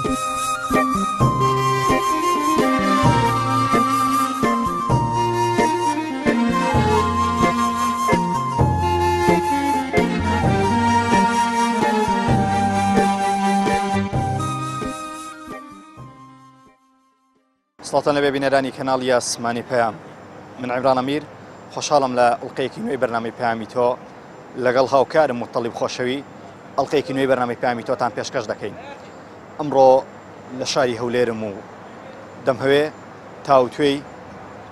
سڵاتان لەبێ بینەرانی کەناڵ یاسمانی پەیام. من عیمران ئەمیر خۆشحاڵم لە ئەڵقەیەکی نوێی بەرنامەی پەیامی تۆ لەگەڵ هاوکارم متەڵیب خۆشەوی ئەڵقەیەکی نوێی بەرنامەی پەیامی تۆتان پێشکەش دەکەین. ئەمڕۆ لە شاری هەولێرم و دەمهەوێ تاوتوێی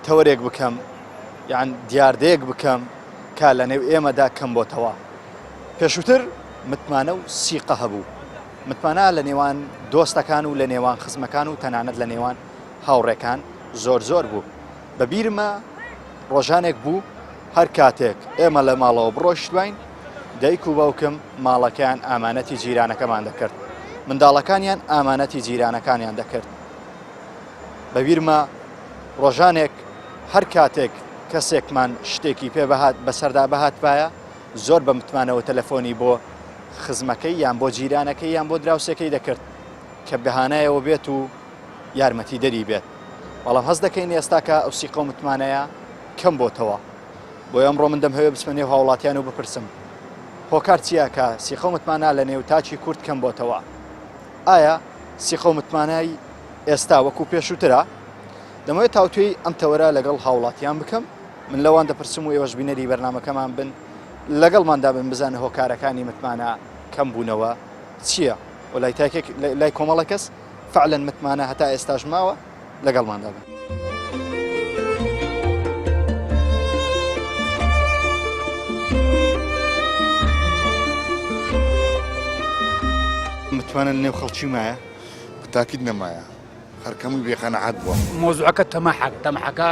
تەوەرێک بکەم یان دیاردەیەک بکەم کە لە نێو ئێمەدا کەم بۆتەوە. پێشووتر متمانە و سیقە هەبوو. متمانە لە نێوان دۆستەکان و لە نێوان خزمەکان و تەنانەت لە نێوان هاوڕێکان زۆر بوو. بەبیرمە ڕۆژانێک بوو هەر کاتێک ئێمە لە ماڵەوە بڕۆشتوین دایک و باوکم ماڵەکەیان ئامانەتی جیرانەکەمان دەکرد، منداڵەکانیان ئامانەتی جیرانەکانیان دەکرد. بەبیرمە ڕۆژانێک هەر کاتێک کەسێکمان شتێکی پێ بەهات بەسەردا بەهاتبایە زۆر بە متمانەوە تەلەفۆنی بۆ خزمەکەی یان بۆ جیرانەکەی یان بۆ دراوسەکەی دەکرد کە بەهانایەوە بێت و یارمەتی دەری بێت. بەڵام هەست دەکەین ئێستا کە ئەو سیقە و متمانەیە کەم بۆتەوە. بۆی ئەمڕۆ من دەمهەوێ بچمە نێو هاوڵاتیان و بپرسم هۆکار چییە کە سیقە و متمانە لە نێو تاچی کورد کەم بۆتەوە؟ ئایا سیقە و متمانای ئێستا وەکو پێشووترە؟ دەمەوێت تاوتوێی ئەم تەوەرە لەگەڵ هاوڵاتیان بکەم. من لەوان دەپرسم و ئێوەش بینەری بەرنامەکەمان بن لەگەڵماندا بن بزانە هۆکارەکانی متمانە کەم بوونەوە چییە؟ و لای کۆمەڵە کەس فعلەن متمانە هەتا ئێستاش ماوە لەگەڵماندا بن. متمانە لە نێو خەڵکی مایە؟ تاکید نەمایە، هەرکەمووی بێقەنەعەت بووە. مۆزوعەکە تەمەحەکە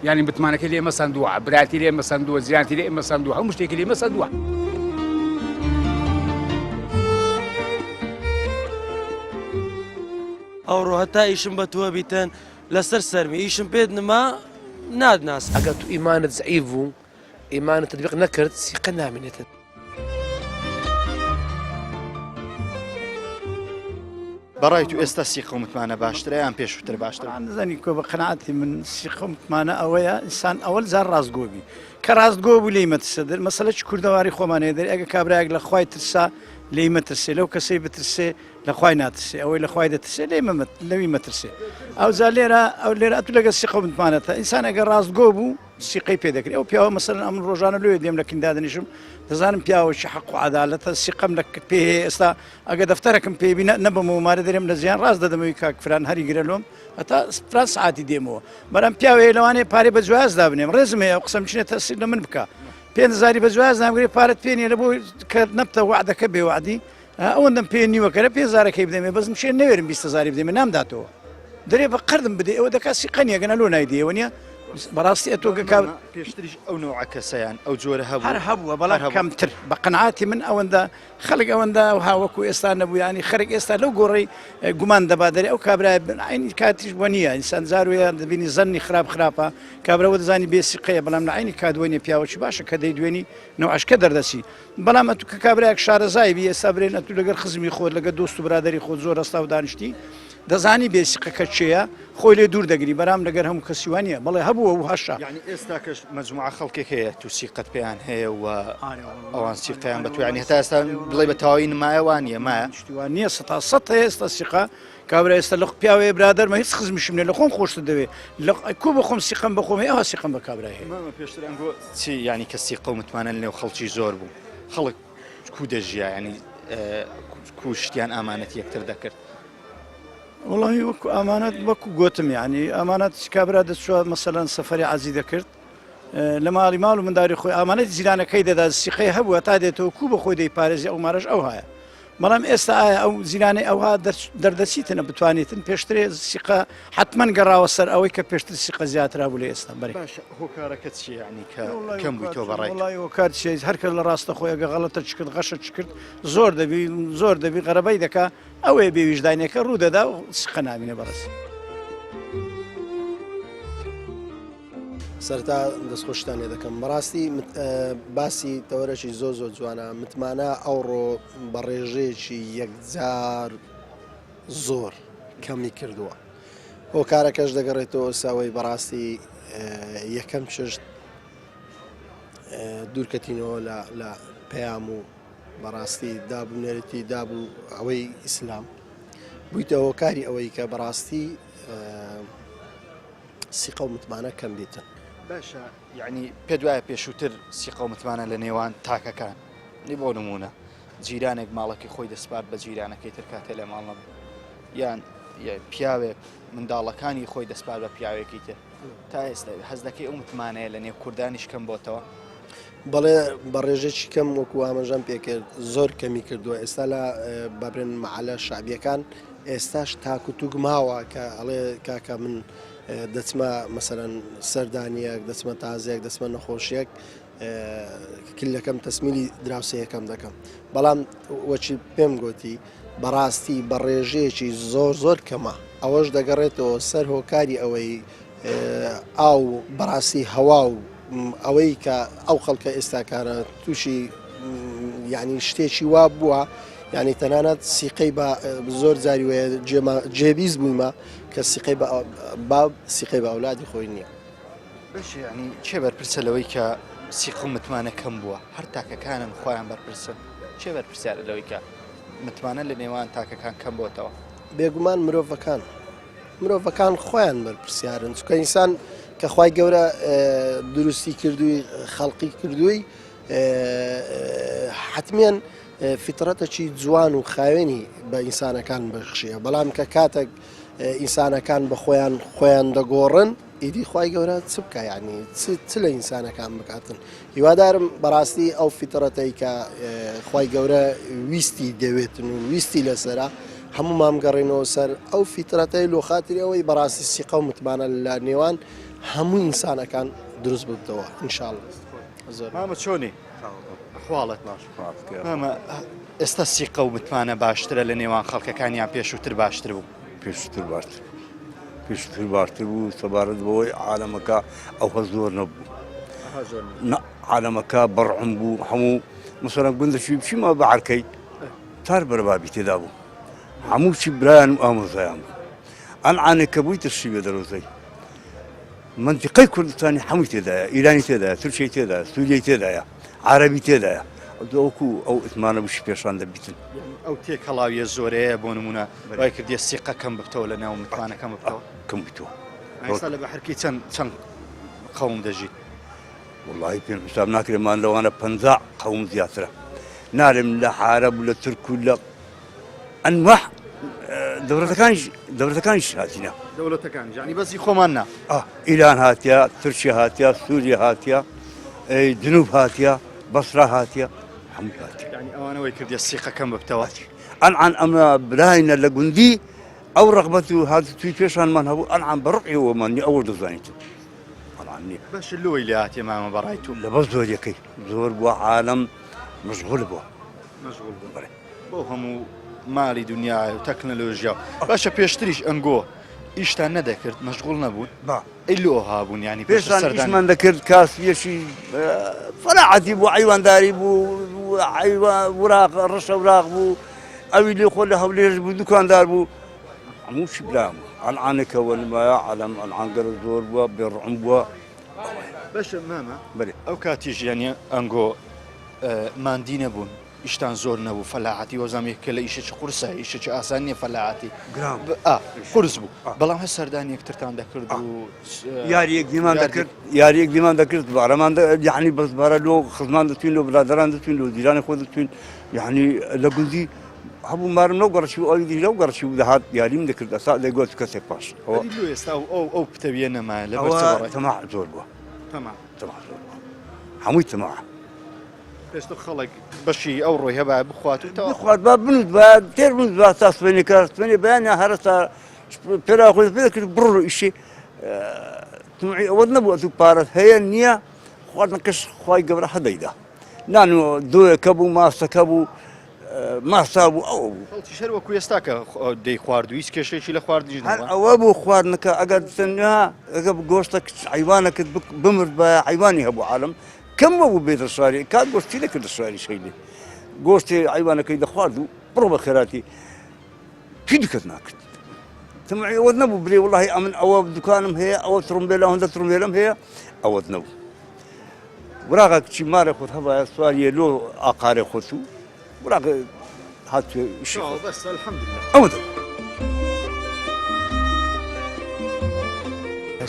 یعنی متمانەکە لێمە سندووە، براتی لێمە سندووە، زیانتی لێمە سندووە، هەموو شتێکی لێمە سندووە. ئەوڕۆ هەتا ئیشم بە تۆ بیتەن لەسەر سەرمی ئیشم پێت نما نادناس. ئەگەر تو ئیمانت زەعیف بوو ئیمانت تطبیق نەکرد سیقە نامێنێتت. بەڕای تو ئێستا سیقە و متمانە باشترە یان پێشووتر باشتر؟ نزانی کۆ بە قەناعەتی من سیقە و متمانە ئەوەیە ئینسان ئەوەل زار ڕاستگۆبی کە ڕاستگۆ بوو لێی مەترسە دەر مەسەلە چ کوردەواری خۆمانەیە دەر ئەگە کابراایەک لە خوای ترسا لێی مەترسێ لەو کەسەی بترسێ لە خوای ناترسێ ئەوەی لە خوای دەترسێ لەوی مەترسێ. ئەوجا لێرە ئەتو لەگە سیقە و متمانەتە ئینسان ئەگە ڕاستگۆ بوو سیقەی پێ دەکرێت. ئەو پیاوە مەسەلەن ئەم ڕۆژانە لێ دێم لە کندادنیشم دەزانم پیاوەشی حەق و عەدالەتە سیقەم لە پێ ئێستا ئەگە دەفتەرەکەم پێبینە نەبم و مارە دەرێم لە زیان ڕاست دەدەمەوەی کاکفران هەری گرە لۆم هەتا فران سعاتی دێمەوە. بەرەم پیاوەیە لەوانەیە پارەی بە جوازدا بنێم ڕێزم هەیە قسەم چنێ تەسیر لە من بکە 5,000 بە جواز نامگرێت پارەت پێنیە لە بۆ کە نەبتە وعدەکە بێوعدی ئەوەندەم پێ نیوەکەرە 5,000ەکەی بدەمێ بەزم شێ نەوێرم 20,000 بدەمێ نامداتەوە دەرێ بە قەردم بدێ ئەوە دەکات سیقەنیە گەنە لۆ نایدێەوە نیە بەڕاستی ئەتۆگە پێشتریش ئەو نوع کەسەیان ئەو جۆرە هەر هەبووە بەڵام کەمتر بە قەنعاتی من ئەوەندە خەڵک ئەوەندە هاوەکو ئێستا نەبوو ینی خەرێک ئێستا لەو گۆڕی گومان دەبا دەرێ ئەو کابرای عینی کاتیش بۆ نییە ئینسان زاروێ دەبینی زەنی خراپە کابراوە دەزانی بێسیقەیە بەڵام لە عینی کادوێنێ پیاوەکی باشە کە دەیدوێنی نەوعشکە دەردەچی بەڵام ئەتو کە کابراایەک شارەزای بی ئێستا برێن ئەتو لەگەر خزمی خۆت لەگە دۆست و برادری خۆت زۆر ئەستا و دانیشتی دەزانی بێسیقەکە چێە خۆی لێ دوور دەگری بەرام لەگەر هەموو کەسیوانە بەڵێ هەبووە و هەشە. یعنی ئێستا کەش مەجموعە خەڵکێک هەیە تو سیقەت پێیان هەیە و ئەوان سیقەیان بە تو ینی هەتا ئێستا بڵێ بە تەواوی نمایەوان نیە مایە شتیوان نییە 100 هەیە ئێستا سیقە کابرا ئێستا لە پیاوەیە برادەرمە هیچ خزمیشم لێ لە خۆم خۆشتە دەوێ کو بخۆم سیقەم بخۆم ئەوە سیقەم بە کابرا هەیە. پێشتر ئەنگۆ چی ینی کە سیقە و متمانە لە نێو خەڵکی زۆر بوو خەڵک کو دەژیا ینی کوشتیان ئامانەتی یەکتر دەکرد. وڵی وەکو ئامانەت وەکو گوتم یعنی ئامانەت کابرا دەچوە مەسەلەن سەفەری عەزی دەکرد لە ماڵی ماڵ و منداری خۆی ئامانەتی زیرانەکەی دەدا سیقەی هەبووە تا دێتەوە کو بە خۆی دەیپارێزی ئەو مارەش ئەو هەیە. بەڵام ئێستا ئایا ئەو زیرانەی ئەوها دەردەچیتنە بتوانێتن پێشترێ سیقە حتمما گەڕاوە سەر ئەوەی کە پێشتر سیقە زیاترا بوو لە ئێستا بەرێ. باشە هۆکارەکەت چی ینی کە کەم بوویتەوە بەڕای؟ وڵی هۆکار چی هەرکە لە ڕاستە خۆی ئەگە غەڵەتە چ کرد غەشە چ کرد زۆر دەبی غەرەبەی دەکا ئەوەیە بێویژدانەکە ڕوو دەدا و سیقە نامینە بەڕست. سەرتا دەستخۆشتانێ دەکەم بەڕاستی باسی تەوەرەشی زۆر جوانە متمانە ئەوڕۆ بە ڕێژەیەکی یەکجار زۆر کەمی کردووە هۆکارەکەش دەگەڕێتەوە ساوەی بەڕاستی یەکەم شت دوورکەتینەوە لە پەیام و بەڕاستی دابوونێتی دابوو ئەوەی ئیسلام بوویتە هۆکاری ئەوەی کە بەڕاستی سیقە و متمانە کەم بێتن باشە یعنی پێ دوایە پێشووتر سیقە و متمانە لە نێوان تاکەکان نی بۆ نمونە جیرانێک ماڵەکەی خۆی دەسپات بە جیرانەکەی تر کاتێ لە ماڵ نەبوو یان پیاوێک منداڵەکانی خۆی دەسپات بە پیاوێکی تر تا ئێستا حەز دەکەی ئەو متمانەیە لە نێو کوردانیش کەم بۆتەوە بەڵێ بە ڕێژێکی کەم وەکو ئاماژەم پێکرد زۆر کەمی کردووە ئێستا لە بەبرن مەحەلە شعبیەکان ئێستاش تاکوتوک ماوە کە ئەڵێ کاکە من دەچمە مەسەرەن سەردانیەک دەچمە تازەیەک دەچمە نەخۆشیەک کلەکەم تەسمیلی دراوسەیەکەم دەکەم بەڵام وەچی پێم گوتی بەڕاستی بە ڕێژەیەکی زۆر کەمە ئەوەش دەگەڕێتەوە سەر هۆکاری ئەوەی ئاو بەڕاستی هەوا و ئەوەی کە ئەو خەڵکە ئێستاکارە تووشی یعنی شتێکی وا بووە یعنی تەنانەت سیقەی بە زۆر جاری وەیە جێبیز بوویمە کە سیقەی بە ئەولادی خۆی نییە باش ینی چێ بەرپرسە لەوەی کە سیقە و متمانە کەم بووە هەر تاکەکانن خۆیان بەرپرسن چێ بەرپرسیارە لەوەی کە متمانە لە نێوان تاکەکان کەم بۆتەوە بێگومان مرۆڤەکان خۆیان بەرپرسیارن چکە ئینسان کە خوای گەورە دروستی کردووی خەڵقی کردووی حتمیان فترەتێکی جوان و خاوێنی بە ئینسانەکان بەخشیە بەڵام کە کاتێک ئینسانەکان بە خۆیان دەگۆڕن ئیدی خوای گەورە چ بکە یعنی چ لە ئینسانەکان بکاتن هیوادارم بەڕاستی ئەو فترەتەی کە خوای گەورە ویستی دەوێتن و ویستی لەسەرە هەموو مامگەڕێنەوە سەر ئەو فترەتەی لۆ خاتری ئەوەی بەڕاستی سیقە و متمانە لە نێوان هەموو ئینسانەکان دروست ببتەوە ئینشاڵڵا زۆر مامە چۆنی خواڵت باش مامە ئێستا سیقە و متمانە باشترە لە نێوان خەڵکەکانیان پێشووتر باشتر بوو پێشتر باشتر بوو سەبارەت بەوەی عالەمەکە ئەوە زۆر نەبوو عالەمەکە بەڕعم بوو هەموو مەسەڵەن گوندەشی بچیمە بە عەرکەی تار بەرەبابی تێدا بوو هەموو چی برایان و ئامۆزایان بوو ئەنعانێک کە بوویتە شیوێ دەرۆزەی منتیقەی کوردستانی هەمووی تێدایە ئیرانی تێدایە تورکیای تێدایە سووریای تێدایە عەرەبی تێدایە وەکو ئەو ئیتمانە بشی پێشان دەبیتن ئەو تێکەڵاویە زۆرەیە بۆ نمونە وای کردیە سیقە کەم بکتەوە لە ناو متمانەکەم بکەوە کەم بتووە ئێستا لە بەحرکی چەند قەوم دەژیت وڵی پێم حساب ناکرێمان لەوانە 50 قەوم زیاترە نارم لە حارەب و لە تورک و لە ئەنواع دەوڵەتەکانیش هاتینە دەوڵەتەکان ژانی بەسی خۆمان نا ئیران هاتیە تورکیا هاتیە سووریا هاتیە جنوب هاتیە بەسرا هاتیە هەموو هاتیە ینی ئەوانەوەی کردیە سیقەکەم بکتەوە ئەنعان ئەمە براینە لە گوندی ئەو ڕەغبەت و هاتووی پێشانمان هەبوو ئەنعام بەڕقیەوەمانی ئەوە دەزانیت باش لۆی لە هاتیە مامە بەڕای تو لە بەس زۆریەکەی زۆر بووە عالەم مەشغوڵ بووە بۆ هەموو ماڵی دنیای و تەکنەلۆژیا باشە پێشتریش ئەنگۆ ئیشتان نەدەکرد مەشغوڵ نەبوون ئەی لۆ هابوون ینی پێشمان دەکرد کاسیەشی فەراعەتی بوو عیوانداری بوو وراق ڕەشە وراق بوو ئەوی لێ خۆ لە هەولێر بوو دوکاندار بوو هەموو شی برام ئەنعانێکەوە نمایە عەلەم ئەنعانگەرە زۆر بووە بێڕعم بووە باشە مامە ئەو کاتیش یعنی ئەنگۆ ماندی نەبوون ئیشتان زۆر نەبوو فەلاحەتی وەزانێک کە لە ئیشێکی قورسە ئیشێکی ئاسان نییە فەلاحەتی قورس بوو بەڵام هەر سەردانی یەکترتان دەکرد و یاریەک دیمان دەکرد بارەمان یعنی بەسبارە لۆ خزمان دەتوین لۆ برادران دەتوین لۆ جیرانی خۆ دەتوین یعنی لە گوندی هەبوو مارم لەو گەڕشی و ئەوی لەو گەڕشی و دەهات یاریم دەکرد ئەسا لێگوت کەسێک پاش ئێستا ئەو پتەویە نەمایە لە تەماع زۆر بووە هەمووی تەماع پێشتە خەڵک بەشی ئەو ڕۆی هەبا بخوات و بخوات با بنووت بە تێر بنووت با تا سوێنی کار سوێنی بەیانە هەرستا پێرا خۆی پێ دەکرد بڕ و ئیشی تمعی ئەوە نەبووە تو پارەت هەیە نییە خواردنەکەش خوای گەورە هەدەیدا نان و دۆیەکە بوو ماستەکە بوو ماستا بوو ئەوە بوو خەڵکی شەر وەکو ئێستا کە دەی خوارد و هیچ کێشێکی لە خواردنیش هەر ئەوە بوو خواردنەکە ئەگەر تەنیا ئەگە گۆشتە حیوانەکەت بمرد بە حیوانی هەبوو عالم کەم بوو بێتە شاری کات گۆشتی دەکرد شاری شەیلی گۆشتی حیوانەکەی دەخوارد و بڕۆ بە خێراتی هیچ دکت نکرد تمام ئەوە نەبوو بڵێ وڵڵاهی ئەمن ئەوە دوکانم هەیە ئەوە تڕمبێلە هەندە تڕمبێلم هەیە ئەوەت نەبوو وراغە کچی مارە خۆت هەبایە سواریە لۆ ئاقارێ خۆت و وراغە هاتوێ بەس الحەمدولله ئەوە دەبوو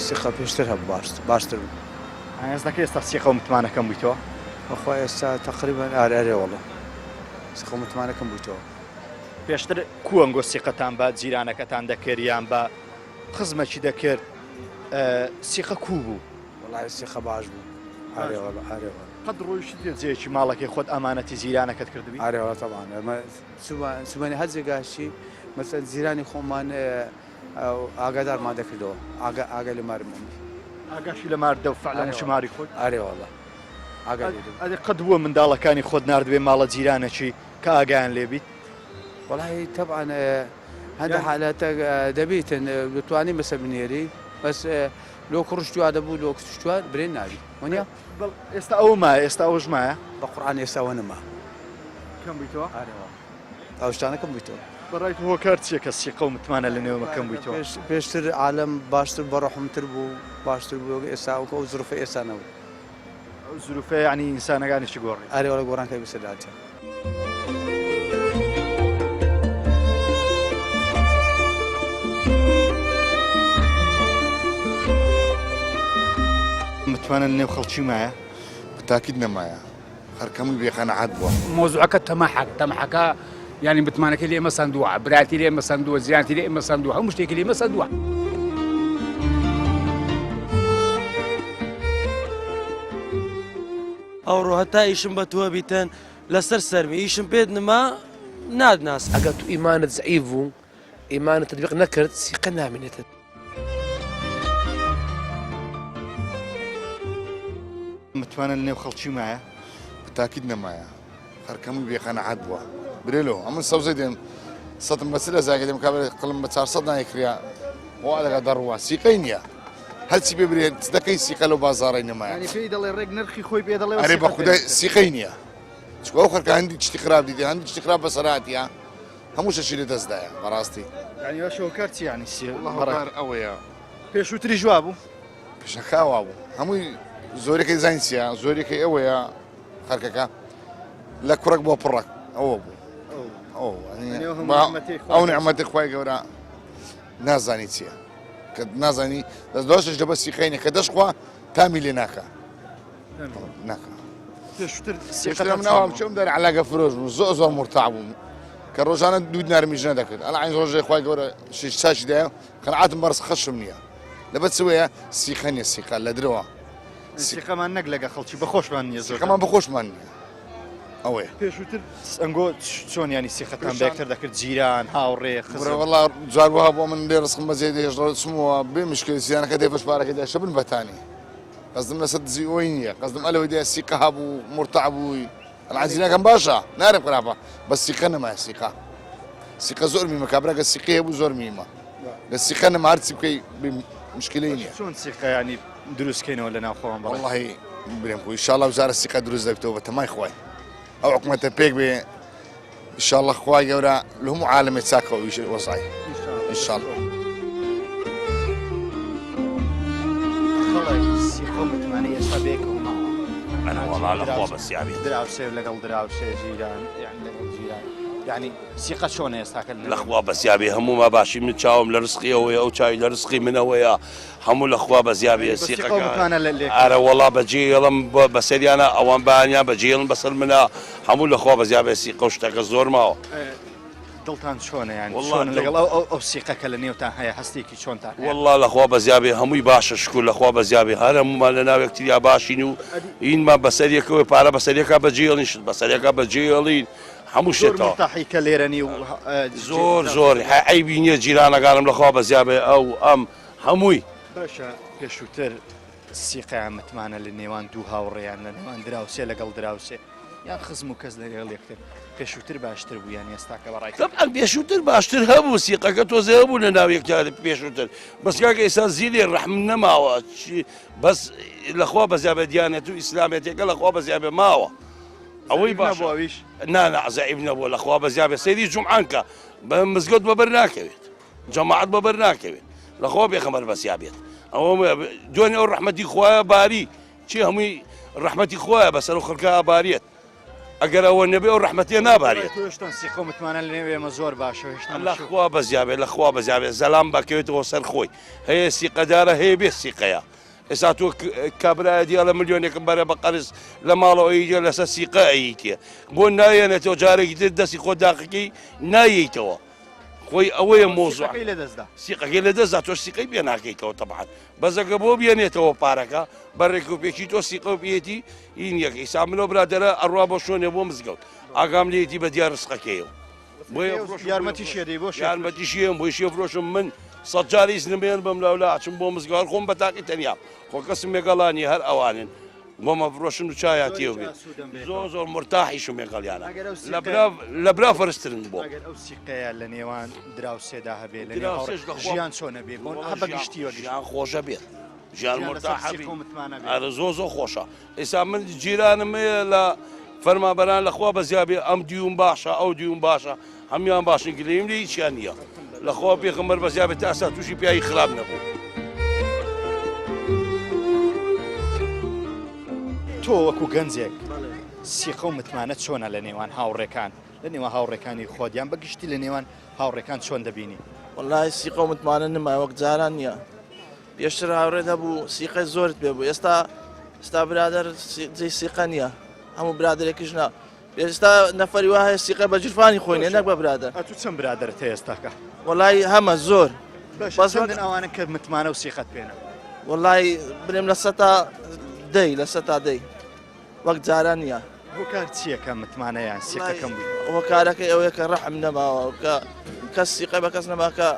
سیقە پێشتر هەبوو باشتر بوو ئەس دەکە ئێستا سیقە و متمانەکەم بوویتەوە بەخوا ئێستا تقریبان ئارێ وەڵە سیقە متمانەکەم بوویتەوە پێشتر کووەنگۆ سیقەتان بە جیرانەکەتان دەکردیان بە خزمەکی دەکرد سیقە کوو بوو وڵای سیقە باش بوو ئارێ وەڵە ئارێ وەڵە قەت ڕۆیشت جێکی ماڵەکەی خۆت ئەمانەتی زیرانەکەت کردبی ئارێ وەڵە تەبان سوبانی هەر جێگاشی مەسەل زیرانی خۆمان ئاگادارمان دەکردەوە ئاگا لە مارم ئاگاشی لە ماردە و فعلان شماری خۆت ئارێ وەڵە ئەدە قەت بووە منداڵەکانی خۆت نردبێ ماڵە جیرانەکی کە ئاگیان لێبیت والله طبعا هذا حالات دبيتن بتواني بس بنيري بس لو كرشتوا هذا بو لو كرشتوا برين نادي ونيا بەڵ ئێستا ئەو مایە ئێستا ئەوژ مایە بقرآن يساوي ما کەم بوویتەوە او اشتانكم بيتو بەڕایت هۆکار چیە کە سیقە و متمانە لە نێوەمەکەم بوویتەوە بيشتر عالم باشتر بروحهم تربو باشتر بو اساو كو ظروف اسانو زروفە ینی ئینسانەکانیشی گۆڕی اري ولا قران كاي بسدات متمانە نێو خەڵکی مایە بتاکید نەمایە خەرکەمووی بێقەنەعەت بووە موضوعك تەمەحەک يعني متمانەکە لێ ئێمە سندووە براتی لێ ئێمە سندووە زیانتی لێ ئێمە سندووە هەموو شتێکی لێ ئێمە سندووە ئەوڕۆ هەتا ئیشم بە تۆ بیتەن لەسەر سەرمی ئیشم پێت نما نادناس ئەگەر تو ئیمانت زەعیف بوو ئیمانت تطبیق نەکرد سیقە نامێنێتت متمانە نێو خەڵکی مایە بتاکید نەمایە خەرکەمووی بێقەنەعەت بووە برێلۆ ئەمن سەوزەی دێم سەتم بەسەر لە زاگە دێم کابرا قڵم بە 400 نایکریا وا لەگە دەڕوە سیقەی نییە هەرچی پێ برێت دەکەی سیقە لەو بازاڕی نەمایە ینی پێی دەڵێ ڕێک نرخی خۆی پێ دەڵێ ئەرێ بە خودای سیقەی نییە چکە ئەو خەرکە هەندی چتی خراپ دیدی هەندی چتی خراپ بەسەراتیە هەموو شەشی لە دەستدایە بەڕاستی ینی باش هۆکار چی ینی هەڵار ئەوەیە پێشووتری جواب بوو پێشەکاوا بوو هەمووی زۆرێکی زانسیە زۆرێکی ئەوەیە خەرکەکە لە کوڕک بۆ پڕک ئەوە بوو ئەو نعمەتی خوای گەورە نازانی چییە کە نازانی دەستدۆشش دەبە سیقەینە کە دەشخوا تامی لێ ناکە ناکە پێشووتر سیقەم چۆم دەر علاگە فرۆژ بوو زۆر زۆر مرتاع بووم کە ڕۆژانە دوود نارمیژ نەدەکرد ئەلا عین ڕۆژێ خوای گەورە شش ساچی دایە قەنعاتم بەرز خەشم نییە لەبەر چوەیە سیقە نیە سیقە لە درەوە سیقەمان نەک لەگە خەڵکی بەخۆشمان نییە زۆر سیقەمان بەخۆشمان نییە ئەوەیە پێشووتر ئەنگۆ چۆن ینی سیقەتان بەیەکتر دەکرد جیران هاوڕێ خزم وڵا جار وها بۆ من لێ ڕسقم بەجێ دێژڕچمەوە بێ مشکل سییانەکە دێفش پارەکەدا شەبن بەتانی قەزدم لەسەر دزی ئەوی نییە قەزدم ئەلەوەی دێ سیقە هەبوو مرتاع بووی العجینەکەم باشە نارێ خراپە بەس سیقە نەمایە سیقە زۆر میمە کابراکە سیقە هەبوو زۆر میمە لە سیقە نەما هەرچی بکەی مشکلەی نییە چۆن سیقە ینی دروستکەینەوە لە ناو خۆم بەڵێ والله برێم خۆی ئینشاءالله وزارە سیقە دروست دەبێتەوە بە تەمای خوای ئەو حکومەتە پێک بێ ئینشاءالله خوای گەورە لە هەموو عالەمێ چاکەوە ویش وەزای ئینشاءالله سیقە و متمانە ئێستا بێکەوە ماوە أنا والله الأخوة بس يعني دراوسێ لەگەڵ دراوسێ جیران یعنی لەگەڵ جیران یعنی سیقە چۆنە ئێستاکە الأخوة بس يابي همو ما باشي من تشاوم لرزقي أويا أو تشاي لرزقي من أويا همو الأخوة بس يابي السيقة أنا والله بجي يلم بسيري أنا أوان بانيا بجي يلم بصل منها همو الأخوة بس يابي السيقة وشتاك الزور معه دڵتان چۆنە یان والله لەگەڵ ئەو سیقەکە لە نێوتان هەیە هەستێکی چۆنتان والله الأخوة بس يابي همو باشا شكون الأخوة بس يابي هذا ما لنا وقتي باشينو إن ما بسيري كوي بارا بسيري كابجي يلنش بسيري كابجي يلين همو شتا مرتاحی کە لێرەنی و زۆر عیبی نییە جیرانەکانم لەخوا بە زیابێ ئەو ئەم هەمووی باشە پێشووتر سیقەیان متمانە لە نێوان دوو هاوڕێیان لە نێوان دراوسێ لەگەڵ دراوسێ یان خزم و کەس لەگەڵ یەکتر پێشووتر باشتر بوو یان ئێستاکە بەڕای طبعا پێشووتر باشتر هەبوو سیقەکە تۆزێ هەبوو لە ناو یەکجار پێشووتر بەس کاکە ئێستا زیری ڕەحم نەماوە بەس لەخوا بە زیابێ دیانێت و ئیسلامێتێکە لەخوا بە زیابێ ماوە ئەوەی باشە نا زەعیب نەبووە لەخوا بەزیابێ سەیری جومعانکە بە مزگەوت بەبەر ناکەوێت جەماعەت بەبەر ناکەوێت لەخوا پێغەمبەر بەسیابێت ئەوە دوێنێ ئەو ڕەحمەتی خوایە باری چی هەمووی ڕەحمەتی خوایە بەسەر و خەڵکە بارێت ئەگەر ئەوە نەبێ ئەو ڕەحمەتیە نابارێت سیقە متمانە لە نێوێمە زۆر باشە لەخوا بەزیابێت لەخوا بەزیابێت زەلام بکەوێتەوە سەر خۆی هەیە سیقەدارە هەیە بێ سیقەیە ئێستا تۆ کابرایە دیالە ملیۆنێکم بەرە بە قەرز لە ماڵەوەی لەسەر سیقە ئەیتێ بۆ نایەنێتەوە جارێکی تر دەستی خۆ داقیقی نایەیتەوە خۆی ئەوەیە مۆزوع سیقەکەی لە دەستدا تۆ سیقەی پێ ناکەیتەوە تەبعان بەزەکە بۆ بێنێتەوە پارەکە بەڕێک و پێکی تۆ سیقە بێتی ئین یەک ئیسا منۆ برادەرە ئەڕوا بۆ شوێنێ بۆ مزگەوت ئاگام لێتی بە دیار ڕسقەکەیەوە یارمەتی شێری بۆ یارمەتی شێم بۆی شێفرۆشم من سەد جاری نمێن بم لەولا ئاچم بۆ مزگەوت خۆم بە تاقی تەنیا خۆ کەسم مێگەڵانی هەر ئەوانن بۆمە فرۆشن و چایاتیە بێت زۆر مرتاحیشم مێگەڵیانە لە برا فەرسترن بۆ ئەو سیقەیە لە نێوان دراوسێدا هەبێت ژیان چۆنە بێ بەگشتیوە ژیان خۆشە بێت ژیان مرتاحبی ئەرە زۆر خۆشە ئێستا من جیرانم لە فەرمانبەران لەخوا بەزیابێ ئەم دیوم باشە ئەو دیوم باشە هەمیان باشن گلەیم لێ هیچیان نییە لەخوا پێغەمبەر بەزیابێت تا ئێستا تووشی پیاوی خراپ نەبوو تۆ وەکو گەنجێک سیقە و متمانە چۆنە لە نێوان هاوڕێکان لە نێوان هاوڕێکانی خۆدیان بەگشتی لە نێوان هاوڕێکان چۆن دەبینی وڵای سیقە و متمانە نمای وەک جاران نییە پێشتر هاوڕێت هەبوو سیقەی زۆرت پێ بوو ئێستا برادەر جێی سیقە نییە هەموو برادێکیش نا ئێستا نەفەری وا هەیە سیقە بە جرفانی خۆینێ نەک بە برادەر تو چەند برادرت هەیە ئێستاکە وڵای هەمە زۆر بەسەندن ئەوانە کە متمانە و سیقەت پێێنە وڵای برێم لە سەتا دەی لە سەتا دەی وەک جاران نییە بۆ کار چییە کە متمانەیان سیقەکەم بووی ئەوە کارەکەی ئەوەیە کە ڕەحم نەماوە کە کەس سیقە بە کەس نەماکە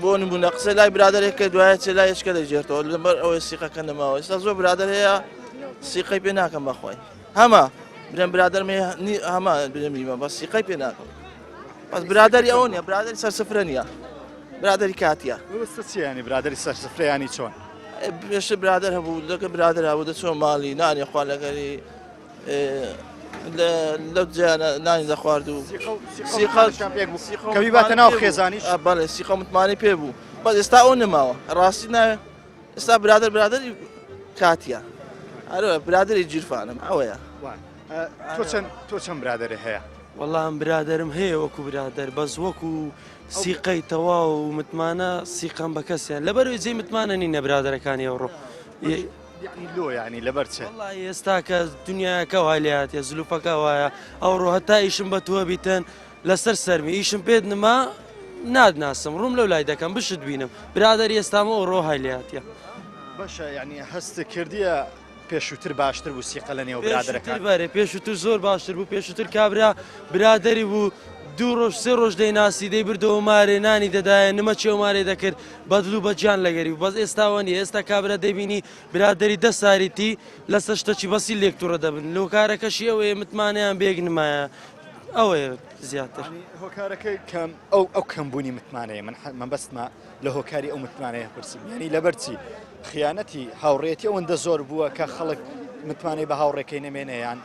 بۆ نبوونە قسە لای برادێک کە دوایە چێ لای هێچکە دەیجێتەوە لەبەر ئەوەی سیقەکە نەماوە ئێستا زۆر برادر هەیە سیقەی پێ ناکەم بەخۆی هەمە برێن برادرمێ هەمە برێمیمە بە سیقەی پێ ناکەم بەس برادری ئەوە نیە برادری سەرسفرە نییە برادری کاتیە چیانی برادری سەرسفرەیانی چۆن پێشتر برادر هەبوو لەکە برادر هەبوو دەچۆن ماڵی نانی خوا لەگەری لەو جیانە نانی دەخوارد و کەوی باتە ناو خێزانیش بەڵێ سیقە متمانی پێ بوو بەس ئێستا ئەو نەماوە ڕاستی ناوێ ئێستا برادری کاتیە هەروە برادری جیرفانم ئەوەیە تۆ چەند برادری هەیە وەڵام برادرم هەیە وەکو برادر بەس وەکو سیقەی تەوا و متمانە سیقەم بە کەسیان لەبەرەوەی جێی متمانە نینە برادەرەکانی ئەوڕۆ لۆ ینی لەبەر چێ وڵی ئێستا کە دنیاەکە وایلاتە زلوفەکە وایە ئەوڕۆ هەتا ئیشم بە تۆ بیتەن لەسەر سەرمی ئیشم پێت نما نادناسم ڕوم لەو لای دەکەم بشت بینم برادری ئێستامە ئەوڕۆ هایلاتە باشە ینی هەست کردیە پێشووتر باشتر بوو سیقە لە نێو برادەکان بەرێ پێشووتر زۆر باشتر بوو پێشووتر کابرا برادری بوو 2 ڕۆژ 3 ڕۆژ دەیناسی دەی بردەوە مارێ نانی دەدایە نمە چێومارێ دەکرد بەدلو بە گیان لەگەری و بەس ئێستاوە نیە ئێستا کابرا دەبینی برادری 10 ساریتی لەسەر شتەکی بەسی لێکتوڕە دەبن لەو کارەکەشی ئەوەیە متمانیان بێگ نمایە ئەوەیە زیاتر هۆکارەکەی کەم ئەو کەمبوونی متمانەیە من بەستمە لە هۆکاری ئەو متمانەیە پرسیم ینی لەبەرچی خیانەتی هاوڕێتی ئەوەندە زۆر بووە کە خەڵک متمانەی بە هاوڕێکەی نەمێنەیان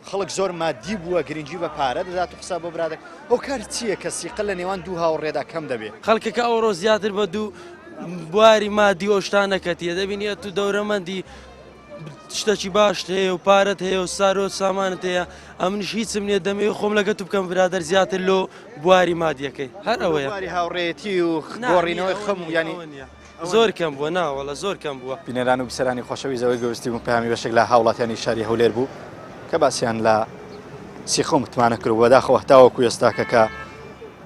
خەڵک زۆر مادی بووە گرنگجی بە پارە دەدات و قسە بۆ برادێک ئەو کار چییە کە سیقە لە نێوان دوو هاوڕێدا کەم دەبێت خەڵکەکە ئەوڕۆ زیاتر بە دوو بواری مادی ئۆشتانەکەتیە دەبینێت تو دەورەمەندی شتێکی باش هەیە و پارەت هەیە و سارۆ سامانت هەیە ئەمنیش هیچم نییە دەمێ خۆم لەگە تو بکەم برادەر زیاتر لۆ بواری مادیەکەی هەر ئەوەیە بواری هاوڕێتی و گۆڕینەوەی خەم و ینی زۆر کەم بووە ناوەڵە زۆر کەم بووە بینەران و بیسەرانی خۆشەوی زەوەی گەوستی بوو پەیامی بەشێک لە هاوڵاتیانی شاری هەولێر بوو کە باسییان لە سیقە و متمانە کرد و داخەوە تاوەکو ئێستاکە کە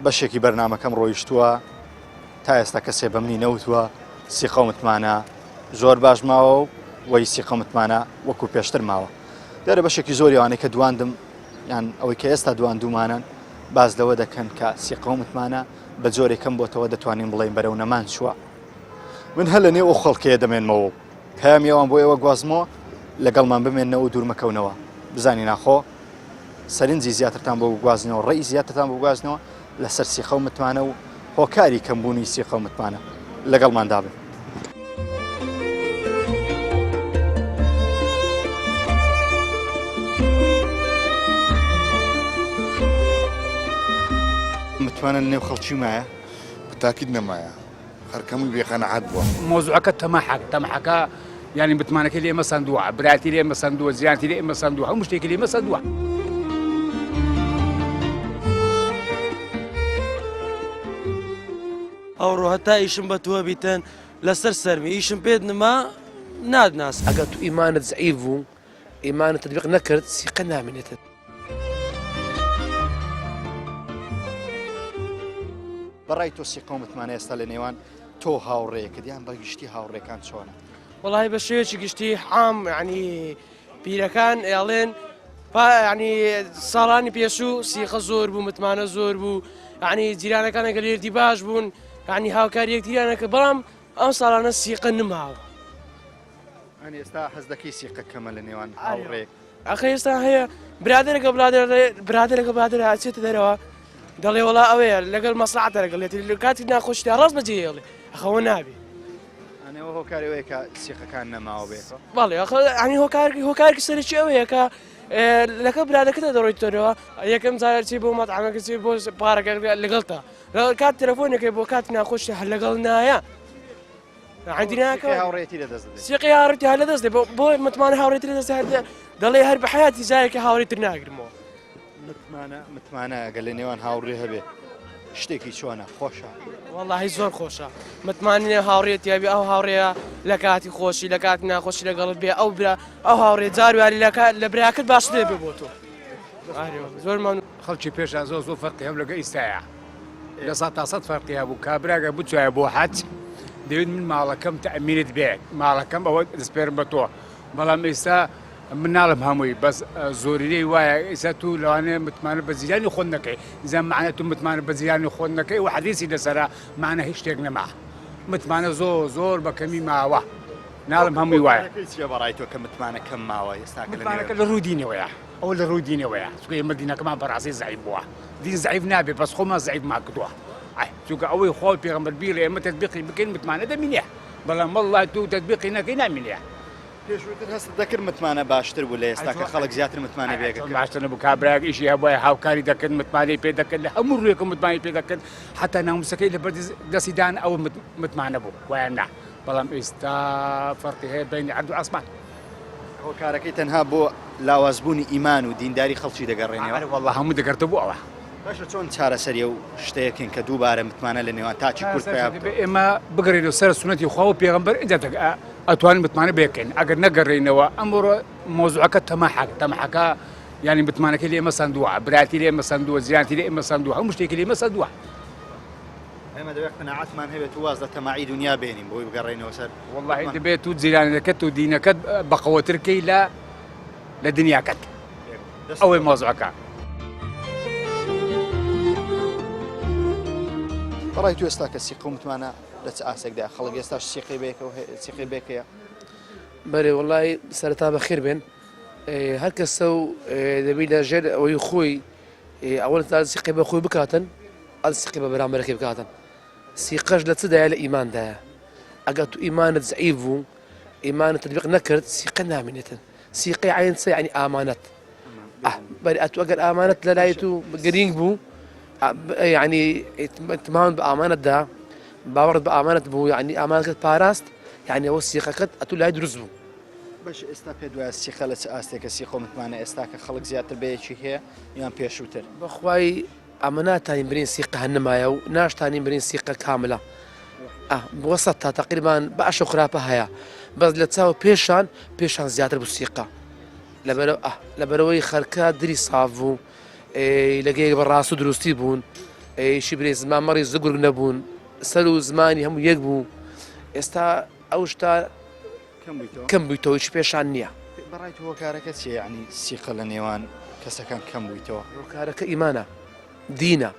بەشێکی بەرنامەکەم ڕۆیشتووە تا ئێستا کەسێ بە منی نەوتووە سیقە و متمانە زۆر باش ماوە و وەی سیقە متمانە وەکو پێشتر ماوە دەرە بەشێکی زۆری ئەوانەی کە دواندم یان ئەوەی کە ئێستا دواندومانن باز لەوە دەکەن کە سیقە و متمانە بە جۆرێکم بۆتەوە دەتوانین بڵێن بەرەو نەمان چووە من هەر لە نێو ئەو خەڵکەیە دەمێنمەوە پەیامیەوان بۆ ئێوە گوازمەوە لەگەڵمان بمێنەوە و دوورمەکەونەوە بزانی ناخۆ سەرنجی زیاترتان بۆ گوازنەوە ڕێی زیاترتان بۆ گوازنەوە لەسەر سیقە و متمانە و هۆکاری کەمبوونی سیقە و متمانە لەگەڵماندا بن متوانە لە نێو خەڵکی مایە بتاکید نەمایە هەرکەمی بێقەنەعەت بووە مۆزوعەکە تەماحەکە ینی متمانەکە لێ ئێمە سندووە براتی لێ ئێمە سندووە زیانتی لێ ئێمە سندووە هەموو شتێکی لێ ئێمە سندووە ئەوڕۆ هەتا ئیشم بە تۆ بیتەن لەسەر سەرمی ئیشم پێت نما نادناس ئەگەر تو ئیمانت زعیف بوو ئیمانت تطبیق نەکرد سیقە نامێنێتت بەڕای تۆ سیقە و متمانە ئێستا لە نێوان تۆ هاوڕێیەکە دیان بەگشتی هاوڕێکان چۆنە وڵی بە شێوێکی گشتی حام ینی پیرەکان ئێڵێن ینی ساڵانی پێشوو سیقە زۆر بوو متمانە زۆر بوو ینی جیرانەکان ئەگەر لێردی باش بوون ینی هاوکاری یەکتریانەکە بەڵام ئەم ساڵانە سیقە نماوە ئەنی ئێستا حەز دەکەی سیقە کەمە لە نێوان هاوڕێک ئەخە ئێستا هەیە برادێکە برادێکە برادر هاچێتە دەرەوە دەڵێ وڵا ئەوەیە لەگەڵ مەسلحەتە لەگەڵێت لە کاتی ناخۆشیدا ڕاست بەجێ هێڵێ ئەخەوە نابێ ئەنەوە هۆکارەوەیە کە سیقەکان نەماوە بێتەوە بەڵێ ئەنی هۆکارێکی سەرکی ئەوەیە کە لەکە برادەکەتە دەڕۆیتەوە یەکەم جار چی بۆ مەتعامەکە چی بۆ پارەکە لەگەڵتە کات تەلەفۆنەکەی بۆ کاتی ناخۆشی هەر لەگەڵ نایە هاوڕێتی لەدەست سیقی هاوڕێتی هەر لەدەست دێ بۆ متمانە هاوڕێتی لەدەست دەڵێ هەر بە حیاتی جارێکی هاوڕێتر ناگرمەوە متمانە ئەگەر لە نێوان هاوڕێ هەبێ شتێکی چۆنە خۆشە وەڵاهی زۆر خۆشە متمانە هاوڕێتی هەبێ ئەو هاوڕێە لە کاتی خۆشی لە کاتی ناخۆشی لەگەڵت بێ ئەو برا ئەو هاوڕێ جارواری لە براکەت باش دێ بێ بۆ تۆ زۆرمان خەڵکی پێشان زۆر زۆر فەرقی هەم لەگە ئیستایە لە 100 فەرقی هەبوو کابراگە بچایە بۆ حەج دەوێت من ماڵەکەم تەئەمینت بێت ماڵەکەم ئەوە دەسپێرم بە تۆ بەڵام ئێستا من ناڵم هەمووی بەس زۆرینەی وایە ئێستا تو لەوانەیە متمانە بە زیانی خۆن نەکەی زە معنە تو متمانە بە زیانی خۆن نەکەی و حەدیثی لەسەرا معنە هیچ شتێک نەما متمانە زۆر بە کەمی ماوە ناڵم هەمووی وایە بەڕای تۆ کە متمانە کەم ماوە ئێستا متمانەکە لە ڕووی دینەوەیە ئەو لە ڕووی دینەوەیە چونکە ئێمە دینەکەمان بەڕاستی زعیف بووە دین زعیف نابێت بەس خۆمان زعیف مان کردووە چونکە ئەوەی خۆی پێغەمبەر بیڵێ ئێمە تەطبیقی بکەین متمانە دەمینێ بەڵام وەڵڵای تو تەطبیقی نەکەی نامینێ پێشووتر هەست دەکرد متمانە باشتر بوو لە ئێستا کە خەڵک زیاتر متمانە بێگەکە باشتر نەبوو کابراک ئیشی هەبووە هاوکاری دەکرد متمانەی پێ دەکرد لە هەموو ڕوویەکە متمانی پێ دەکرد حتا ناموسەکەی لە بەردی دەسیدان ئەوە متمانە بوو وایە نا بەڵام ئێستا فەرقی هەیە بینی عەرد و ئاسمان هۆکارەکەی تەنها بۆ لاوازبوونی ئیمان و دینداری خەڵکی دەگەڕێنەوە وەڵڵا هەموو دەگەڕێتە بوو ئەوە باشە چۆن چارەسەریە و شتەیەکین کە دووبارە متمانە لە نێوان تاچی کورد ئێمە بگەڕێنەوە سەر سونەتی خوا و پێغەمبەر ئینجا ئەتوانین متمانە بێکەین ئەگەر نەگەڕێنەوە ئەمڕۆ مۆزوعەکە تەماحەکە ینی متمانەکە لێ ئێمە سندووە براتی لێ ئێمە سندووە زیانتی لێ ئێمە سندووە هەموو شتێکی لێ ئێمە سندووە ئێمە دەبێت قەناعەتمان هەبێت و واز لە تەماعی دنیا بێنین بۆی بگەڕێنەوە سەر وەڵڵاهی دەبێت و جیرانەکەت و دینەکەت بەقەوەترکەی لە دنیاکەت ئەوەی مۆزوعەکە بەڕای تو ئێستا کە سیقە و متمانە لە چ ئاسێکدا خەڵک ئێستاش سیقی بێکەوە بەرێ وڵی سەرتا بەخێر بێن هەر کەسە و دەبی لە ژێر ئەوەی خۆی ئەوەن تا سیقی بە خۆی بکاتن ئەل سیقی بە بەرامبەرەکەی بکاتن سیقەش لە چدایە لە ئیماندایە ئەگەر تو ئیمانت زعیف بوو ئیمانت تطبیق نەکرد سیقە نامێنێتن سیقی عین چ یعنی ئامانەت بەری ئەتو ئەگەر ئامانەت لە لای تو گرنگ بوو يعني تمام بأمانة ده باورد بأمانة بو يعني أمانة باراست يعني هو سيقة أتولى هاي درزبو باش ئێستا پێ دوای سیقە لە چ ئاستێکە سیقە و متمانە ئێستا کە خەڵک زیاتر بەیەکی هەیە یان پێشووتر بەخوای ئەمە ناتانین برین سیقە هەنمایە و ناشتانین برین سیقە کاملە بوەسەد تا تقریبان بەش و خراپە هەیە بەس لە چاوە پێشان زیاتر بوو سیقە لەبەرەوەی خەرکە دری ساف بوو لەگەیەک بە ڕاست و دروستی بوون شی برێ زمان مەڕی زگورگ نەبوون سەر و زمانی هەموو یەک بوو ئێستا ئەو شتا کەم بوویتەوەی پێشان نییە بەڕای هۆکارەکە چیە یعنی سیقە لە نێوان کەسەکان کەم بوویتەوە هۆکارەکە ئیمانە دینە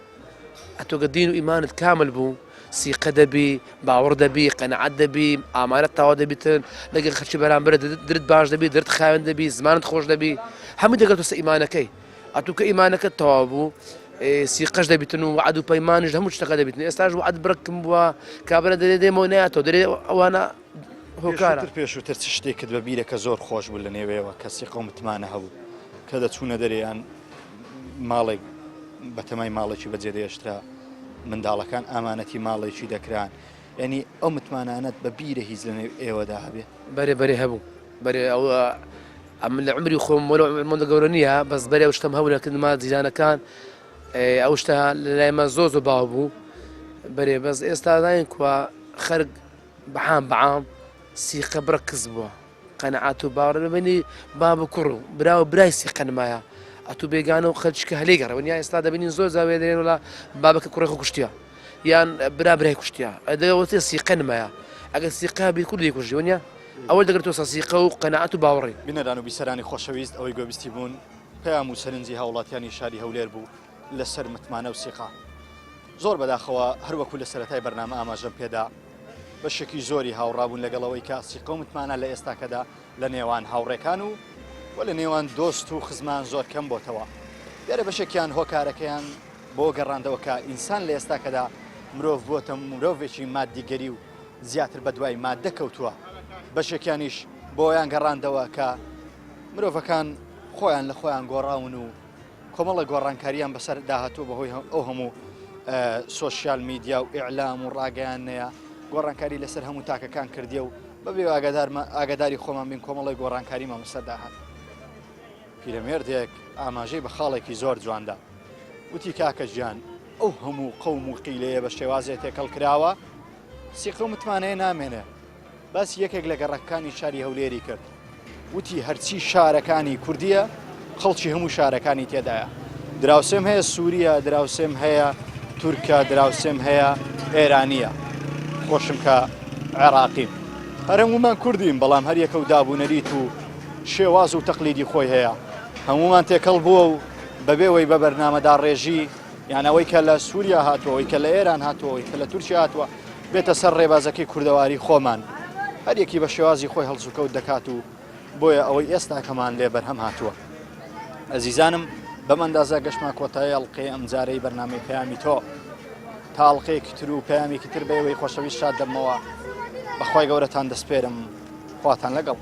ئەتۆگە دین و ئیمانت کامل بوو سیقە دەبی باوەڕ دەبی قەنەعەت دەبی ئامانەت تاوا دەبیتن لەگەڵ خەڵکی بەرامبەر درت باش دەبی درت خاوێن دەبی زمانت خۆش دەبی هەموو دەگەێتە ئیمانەکەی ئەتوکە ئیمانەکەت تەواو بوو سیقەش دەبیتن و وعد و پەیمانش هەموو شتەکە دەبیتن ئێستاش وعد بڕکم بووە کابرا دەرێ دێمەوە نایەتەوە دەرێ ئەوانە هۆکارە پێشووتر چ شتێکت بە بیرەکە زۆر خۆش بوو لە نێوەیەوە کە سیقە و متمانە هەبوو کە دەچوونە دەرێیان ماڵێک بەتەمای ماڵێکی بەجێ دێشترا منداڵەکان ئامانەتی ماڵێکی دەکران ینی ئەو متمانانەت بە بیرە هیچ لە ئێوەدا هەبێ بەرێ بەرێ هەبوو بەرێ ئەو من لە عمری خۆم مۆدە گەورە نییە بەس بەرێ ئەو شتم هەبوو لەکردما جیرانەکان ئەو شتە لەلایمە زۆر باو بوو بەرێ بەس ئێستا داین کووە خەرگ بەعام سیقە بڕە کەس بووە قەنەعات و باوەڕ ببینی باب و کوڕ و برا و برای سیقە نمایە ئەتوو بێگانە و خەلچکە هەلێ گەڕەوە یا ئێستا دەبینین زۆر زاوێ دێن وڵا بابەکە کوڕێک کوشتیە یان برا برای کوشتیە ئەدەوەتێ سیقە نمایە ئەگەر سیقا بیکوور لێ کوژی وەنیا ئەوە دەگرێتەوە سیقە و قەنەعات و باوەڕی بینەدان و بیسەرانی خۆشەویست ئەوەی گوێبیستی بوون پەیام و سەرنجی هاوڵاتیانی شاری هەولێر بوو لەسەر متمانە و سیقا زۆر بەداخەوە هەروەکو لە سەرەتای بەرنامە ئاماژەم پێدا بەشێکی زۆری هاوڕابوون لەگەڵەوەی کە سیقە و متمانە لە ئێستاکەدا لە نێوان هاوڕێکان و لە نێوان دۆست و خزمان زۆر کەم بۆتەوە دیارە بەشێکیان هۆکارەکەیان بۆ گەڕاندەوە کە ئینسان لە ئێستاکەدا مرۆڤ بۆتە مرۆڤێکی مادیگەری و زیاتر بە دوای مادە کەوتووە بەشێکیانیش بۆیان گەڕاندەوە کە مرۆڤەکان خۆیان لە خۆیان گۆڕاون و کۆمەڵە گۆڕانکاریان بەسەر داهاتوە بەهۆی ئەو هەموو سۆشیال میدیا و ئیعلام و ڕاگەیانەیە گۆڕانکاری لەسەر هەموو تاکەکان کردیە و بەبێ ئاگاداری خۆمان بین کۆمەڵی گۆڕانکاریمان بەسەرداهات پیرەمێردێک ئاماژەی بە خاڵێکی زۆر جواندا وتی کاکە ژیان ئەو هەموو قەوم و قیلەیە بە شێوازێ تێکەڵ کراوە سیقە و متمانەیە نامێنێ باس یەکێک لە گەڕەکانی شاری هەولێری کرد وتی هەرچی شارەکانی کوردیە خەڵکی هەموو شارەکانی تێدایە دراوسێم هەیە سووریە دراوسێم هەیە تورکە دراوسێم هەیە ئێرانیە خۆشم کە عێراقیم هەرهەمومان کوردیم بەڵام هەر یەکە و دابوونەریت و شێواز و تەقلیدی خۆی هەیە هەمومان تێکەڵ بووە و بەبێەوەی بە بەرنامەدا ڕێژی یانەوەی کە لە سووریا هاتووەوەی کە لە ئێران هاتووەوەی کە لە تورکیا هاتووە بێتە سەر ڕێبازەکەی کوردەواری خۆمان هەر یەکی بە شێوازی خۆی هەڵسوکەوت دەکات و بۆیە ئەوەی ئێستا کەمان لێ بەرهەم هاتووە ئەزیزانم بەمەندازە گەشتمان کۆتایی ئەڵقەی ئەم جارەی بەرنامەی پەیامی تۆ تا ئەڵقەیەکی تر و پەیامێکی تر بەوەی خۆشەویست شاد دەمەوە بەخوای گەورەتان دەسپێرم خواتان لەگەڵ